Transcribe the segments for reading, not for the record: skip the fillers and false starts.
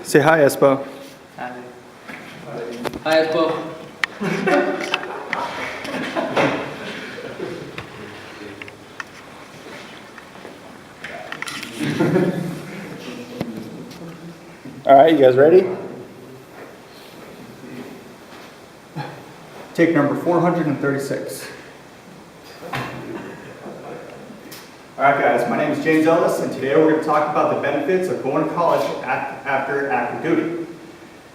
Say hi, Espo. Hi. Hi, Espo. All right, you guys ready? Take number 436. All right, guys, my name is James Ellis, and today we're going to talk about the benefits of going to college after active duty.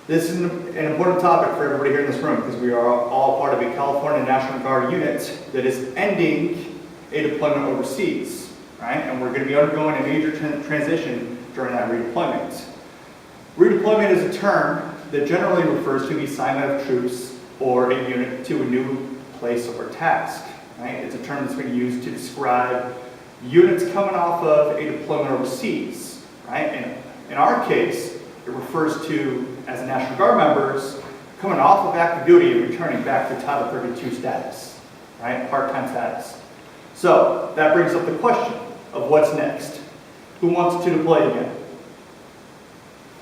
This is an important topic for everybody here in this room because we are all part of a California National Guard unit that is ending a deployment overseas, right? And we're going to be undergoing a major transition during that redeployment. Redeployment is a term that generally refers to the assignment of troops or a unit to a new place or task, right? It's a term that's been used to describe units coming off of a deployment overseas, right? And in our case, it refers to, as National Guard members, coming off of active duty and returning back to Title 32 status, right? Part-time status. So that brings up the question of what's next. Who wants to deploy again?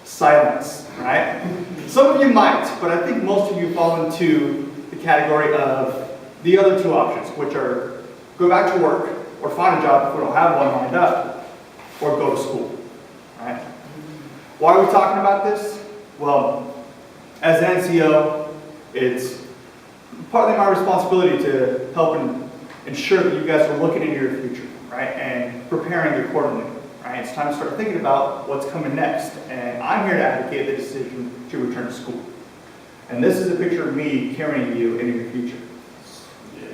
Silence, right? Some of you might, but I think most of you fall into the category of the other two options, which are go back to work or find a job if we don't have one lined up, or go to school, right? Why are we talking about this? Well, as an NCO, it's partly my responsibility to help and ensure that you guys are looking into your future, right? And preparing accordingly, right? It's time to start thinking about what's coming next. And I'm here to advocate the decision to return to school. And this is a picture of me carrying you into your future. Yeah.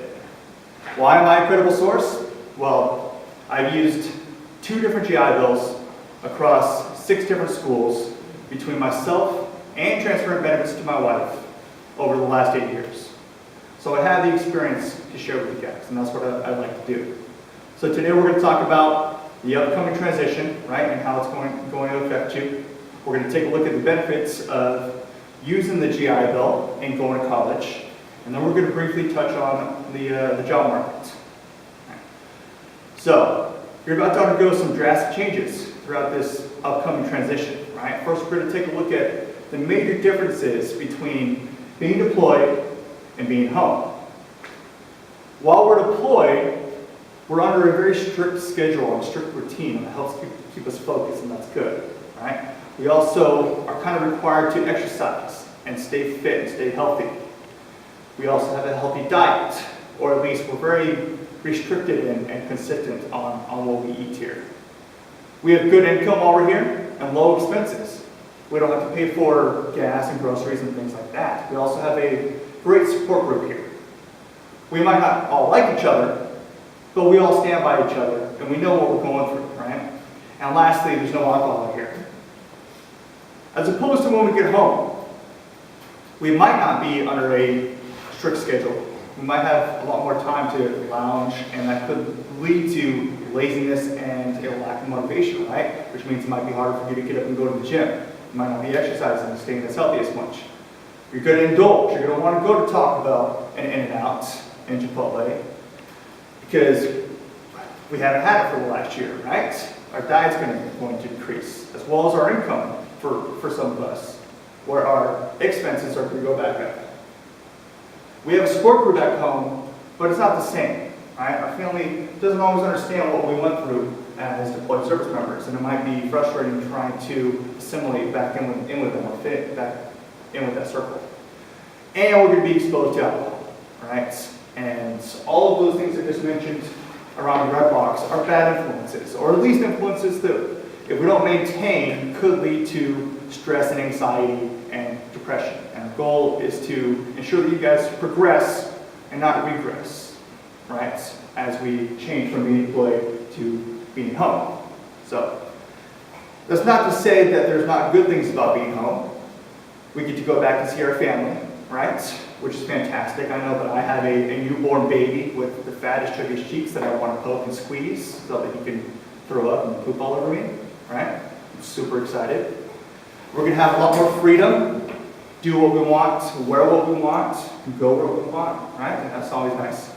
Why am I a credible source? Well, I've used 2 different GI Bills across 6 different schools between myself and transferring benefits to my wife over the last 8 years. So I have the experience to share with you guys, and that's what I'd like to do. So today we're going to talk about the upcoming transition, right, and how it's going to affect you. We're going to take a look at the benefits of using the GI Bill and going to college, and then we're going to briefly touch on the job market. So you're about to undergo some drastic changes throughout this upcoming transition, right? First, we're going to take a look at the major differences between being deployed and being home. While we're deployed, we're under a very strict schedule and strict routine that helps keep us focused, and that's good, right? We also are kind of required to exercise and stay fit and stay healthy. We also have a healthy diet, or at least we're very restricted and consistent on what we eat here. We have good income while we're here and low expenses. We don't have to pay for gas and groceries and things like that. We also have a great support group here. We might not all like each other, but we all stand by each other and we know what we're going through, right? And lastly, there's no alcohol here. As opposed to when we get home, we might not be under a strict schedule. We might have a lot more time to lounge, and that could lead to laziness and a lack of motivation, right? Which means it might be harder for you to get up and go to the gym. You might not be exercising and staying as healthy as much. You're going to indulge. You're going to want to go to Taco Bell and In-N-Out and Chipotle because we haven't had it for the last year, right? Our diet's going to decrease, as well as our income for some of us, where our expenses are going to go back up. We have a support group back home, but it's not the same, right? Our family doesn't always understand what we went through as deployed service members, and it might be frustrating trying to assimilate back in with them or fit back in with that circle. And we're going to be exposed to alcohol, right? And all of those things I just mentioned around the red box are bad influences, or at least influences that, if we don't maintain, could lead to stress and anxiety and depression. And our goal is to ensure that you guys progress and not regress, right? As we change from being employed to being home. So that's not to say that there's not good things about being home. We get to go back and see our family, right? Which is fantastic. I know that I have a newborn baby with the fattest, chubbiest cheeks that I want to poke and squeeze so that he can throw up and poop all over me, right? I'm super excited. We're going to have a lot more freedom, do what we want, wear what we want, go where we want, right? And that's always nice.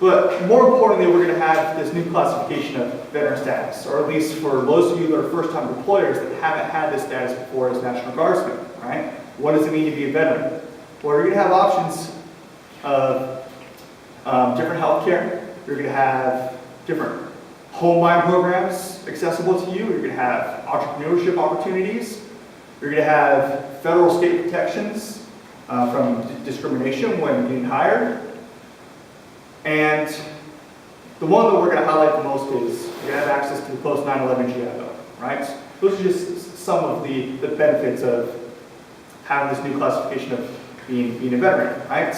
But more importantly, we're going to have this new classification of veteran status, or at least for those of you that are first-time deployers that haven't had this status before as National Guardsmen, right? What does it mean to be a veteran? Well, you're going to have options of different health care. You're going to have different home buying programs accessible to you. You're going to have entrepreneurship opportunities. You're going to have federal state protections from discrimination when getting hired. And the one that we're going to highlight the most is you're going to have access to the post 9/11 GI Bill, right? Those are just some of the benefits of having this new classification of being a veteran, right?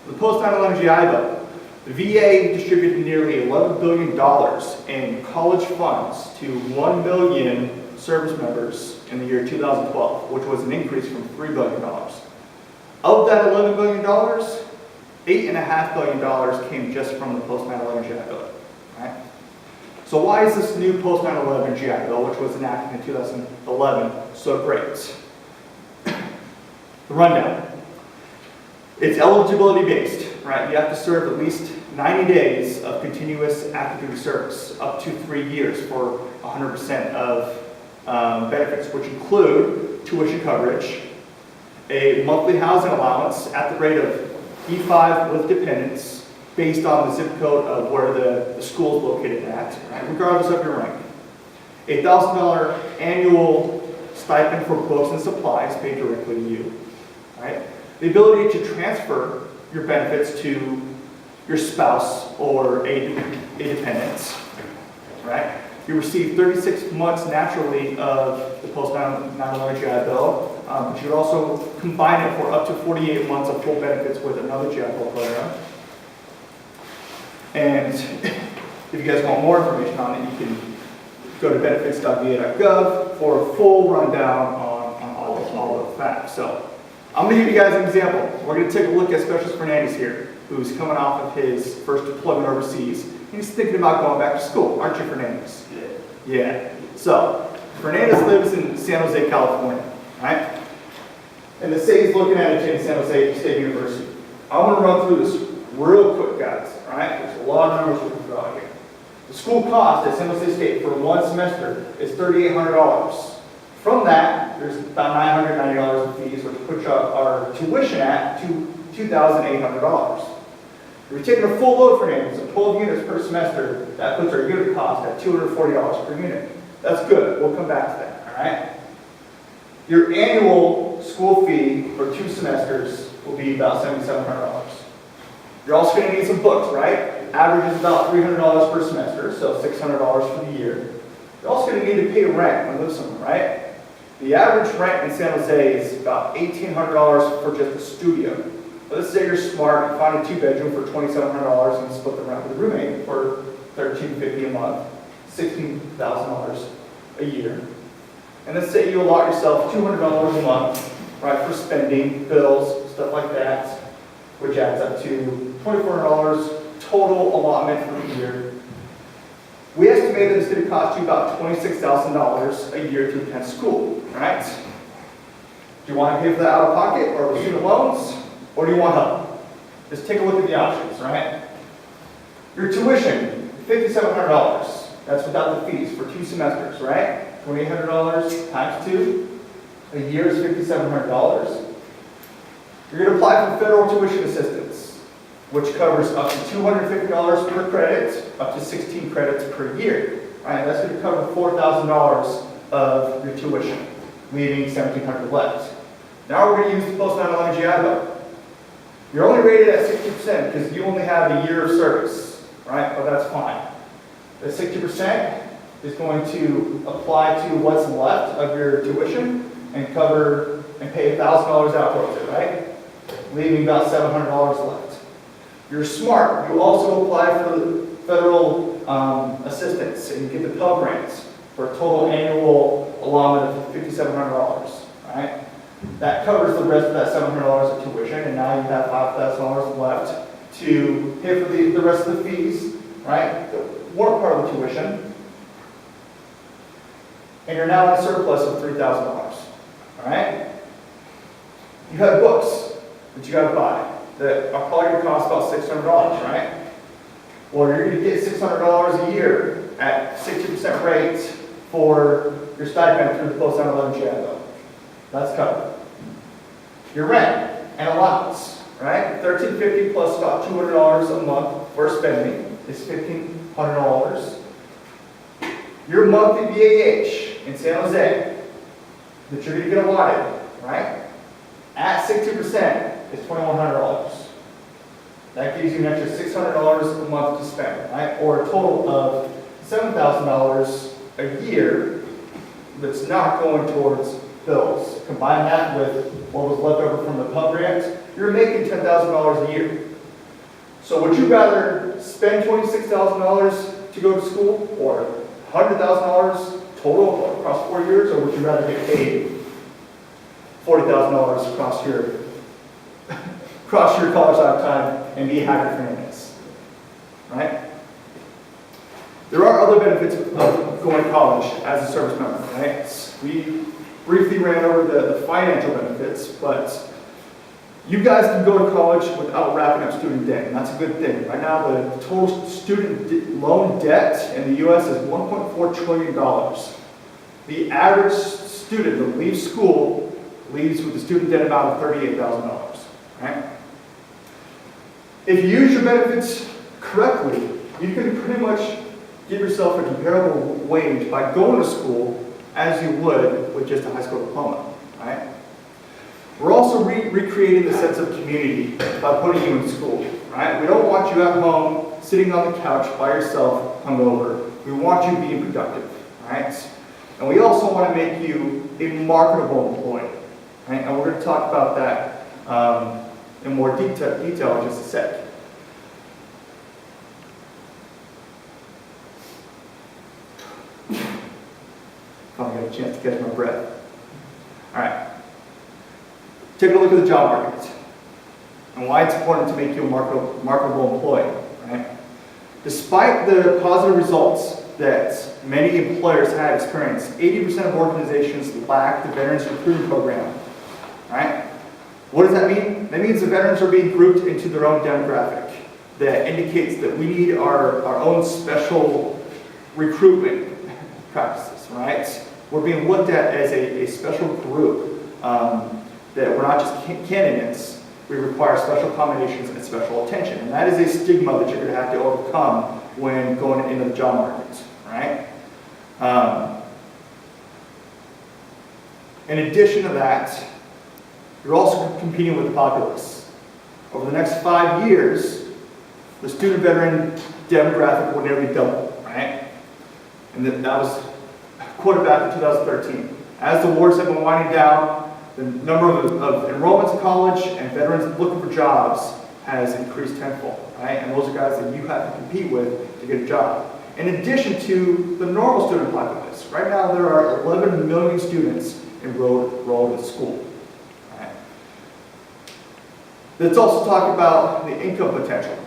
The post 9/11 GI Bill, the VA distributed nearly $11 billion in college funds to 1 million service members in the year 2012, which was an increase from $3 billion. Of that $11 billion, $8.5 billion came just from the post 9/11 GI Bill, right? So why is this new post 9/11 GI Bill, which was enacted in 2011, so great? The rundown. It's eligibility based, right? You have to serve at least 90 days of continuous active duty service, up to 3 years for 100% of benefits, which include tuition coverage, a monthly housing allowance at the rate of E5 with dependents based on the zip code of where the school is located at, right, regardless of your rank. A $1,000 annual stipend for books and supplies paid directly to you, right? The ability to transfer your benefits to your spouse or a dependent, right? You receive 36 months naturally of the post 9/11 GI Bill, but you would also combine it for up to 48 months of full benefits with another GI Bill program. And if you guys want more information on it, you can go to benefits.va.gov for a full rundown on all of the facts. So I'm going to give you guys an example. We're going to take a look at Specialist Fernandez here, who's coming off of his first deployment overseas. He's thinking about going back to school, aren't you, Fernandez? Yeah. So Fernandez lives in San Jose, California, right? And the state's looking at it in San Jose State University. I want to run through this real quick, guys. All right? There's a lot of numbers we can throw out here. The school cost at San Jose State for one semester is $3,800. From that, there's about $990 in fees, which puts our tuition at $2,800. If you're taking a full load for Fernandez, so 12 units per semester, that puts our unit cost at $240 per unit. That's good. We'll come back to that, all right? Your annual school fee for 2 semesters will be about $7,700. You're also going to need some books, right? Average is about $300 per semester, so $600 for the year. You're also going to need to pay rent and live somewhere, right? The average rent in San Jose is about $1,800 for just a studio. Let's say you're smart and find a 2-bedroom for $2,700 and split the rent with a roommate for $1,350 a month, $16,000 a year. And let's say you allot yourself $200 a month, right, for spending, bills, stuff like that, which adds up to $2,400 total allotment for the year. We estimate that it's going to cost you about $26,000 a year to attend school, right? Do you want to pay for that out of pocket or with student loans, or do you want help? Just take a look at the options, right? Your tuition, $5,700. That's without the fees for 2 semesters, right? $2,800 times 2. A year is $5,700. You're going to apply for federal tuition assistance, which covers up to $250 per credit, up to 16 credits per year. Right? That's going to cover $4,000 of your tuition, leaving $1,700 left. Now we're going to use the post 9/11 GI Bill. You're only rated at 60% because you only have a year of service, right? But that's fine. The 60% is going to apply to what's left of your tuition and cover and pay $1,000 out towards it, right? Leaving about $700 left. You're smart. You also apply for the federal assistance and you get the Pell Grants for a total annual allotment of $5,700, right? That covers the rest of that $700 of tuition, and now you have $5,000 left to pay for the rest of the fees, right? The work part of the tuition. And you're now in a surplus of $3,000, all right? You have books that you got to buy that are probably going to cost about $600, right? Well, you're going to get $600 a year at 60% rate for your stipend through the post 9/11 GI. That's covered. Your rent and allowance, right? $1,350 plus about $200 a month for spending is $1,500. Your monthly BAH in San Jose that you're going to get allotted, right? At 60% is $2,100. That gives you an extra $600 a month to spend, right? Or a total of $7,000 a year that's not going towards bills. Combine that with what was left over from the Pell Grant, you're making $10,000 a year. So would you rather spend $26,000 to go to school or $100,000 total across 4 years, or would you rather get paid $40,000 across your college lifetime and be happy for minutes, right? There are other benefits of going to college as a service member, right? We briefly ran over the financial benefits, but you guys can go to college without racking up student debt, and that's a good thing. Right now, the total student loan debt in the U.S. is $1.4 trillion. The average student that leaves school leaves with a student debt amount of $38,000, right? If you use your benefits correctly, you can pretty much give yourself a comparable wage by going to school as you would with just a high school diploma, right? We're also recreating the sense of community by putting you in school, right? We don't want you at home sitting on the couch by yourself, hungover. We want you being productive, right? And we also want to make you a marketable employee, right? And we're going to talk about that in more detail in just a sec. Finally got a chance to catch my breath. All right. Take a look at the job market and why it's important to make you a marketable employee, right? Despite the positive results that many employers had experienced, 80% of organizations lack the Veterans Recruiting Program, right? What does that mean? That means the veterans are being grouped into their own demographic. That indicates that we need our own special recruitment practices, right? We're being looked at as a special group, that we're not just candidates, we require special accommodations and special attention. And that is a stigma that you're going to have to overcome when going into the job market, right? In addition to that, you're also competing with the populace. Over the next 5 years, the student veteran demographic will nearly double, right? And that was quoted back in 2013. As the wars have been winding down, the number of enrollments in college and veterans looking for jobs has increased tenfold, right? And those are guys that you have to compete with to get a job. In addition to the normal student populace, right now there are 11 million students enrolled in school. Right? Let's also talk about the income potential.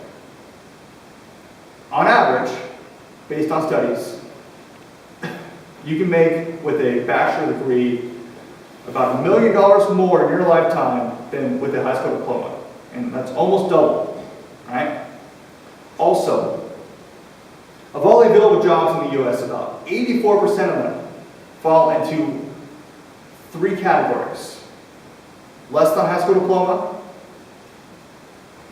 On average, based on studies, you can make with a bachelor's degree about $1 million more in your lifetime than with a high school diploma. And that's almost double, right? Also, of all the available jobs in the U.S., about 84% of them fall into 3 categories. Less than high school diploma,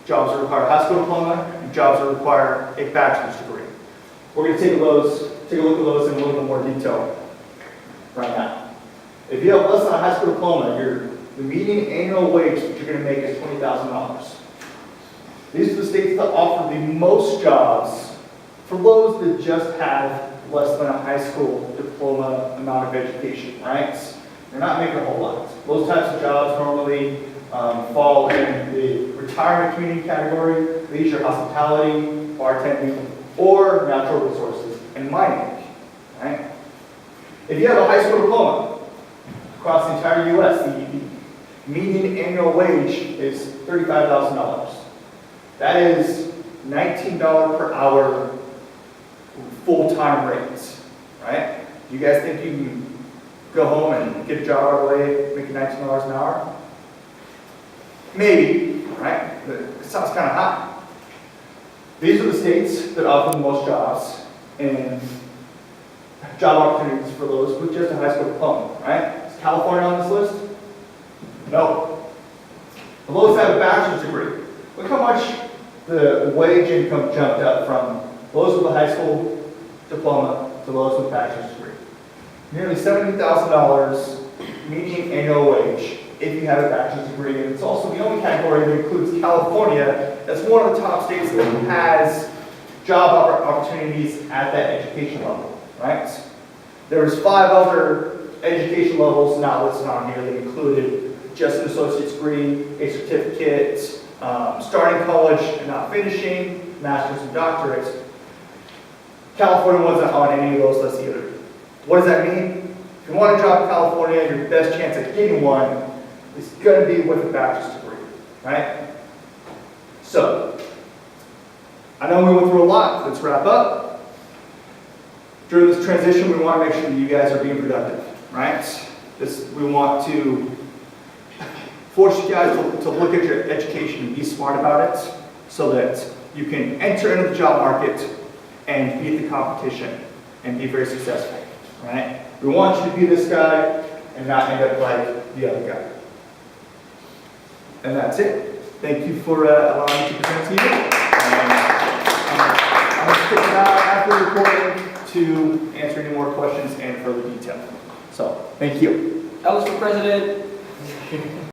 jobs that require a high school diploma, and jobs that require a bachelor's degree. We're going to take a look at those in a little bit more detail right now. If you have less than a high school diploma, the median annual wage that you're going to make is $20,000. These are the states that offer the most jobs for those that just have less than a high school diploma amount of education, right? They're not making a whole lot. Those types of jobs normally fall in the retirement community category, leisure, hospitality, bartending, or natural resources and mining, right? If you have a high school diploma, across the entire U.S., the median annual wage is $35,000. That is $19 per hour full-time rates, right? Do you guys think you can go home and get a job right away making $19 an hour? Maybe, right? But it sounds kind of high. These are the states that offer the most jobs and job opportunities for those with just a high school diploma, right? Is California on this list? No. The lowest have a bachelor's degree. Look how much the wage income jumped up from those with a high school diploma to those with a bachelor's degree. Nearly $70,000 median annual wage if you have a bachelor's degree, and it's also the only category that includes California as one of the top states that has job opportunities at that education level, right? There's 5 other education levels not listed on here that included just an associate's degree, a certificate, starting college and not finishing, master's and doctorates. California wasn't on any of those lists either. What does that mean? If you want a job in California, your best chance at getting one is going to be with a bachelor's degree, right? So, I know we went through a lot. Let's wrap up. During this transition, we want to make sure that you guys are being productive, right? We want to force you guys to look at your education and be smart about it so that you can enter into the job market and beat the competition and be very successful, right? We want you to be this guy and not end up like the other guy. And that's it. Thank you for allowing me to present to you. I'm going to stick around after the recording to answer any more questions and further detail. So, thank you. Ellis for president.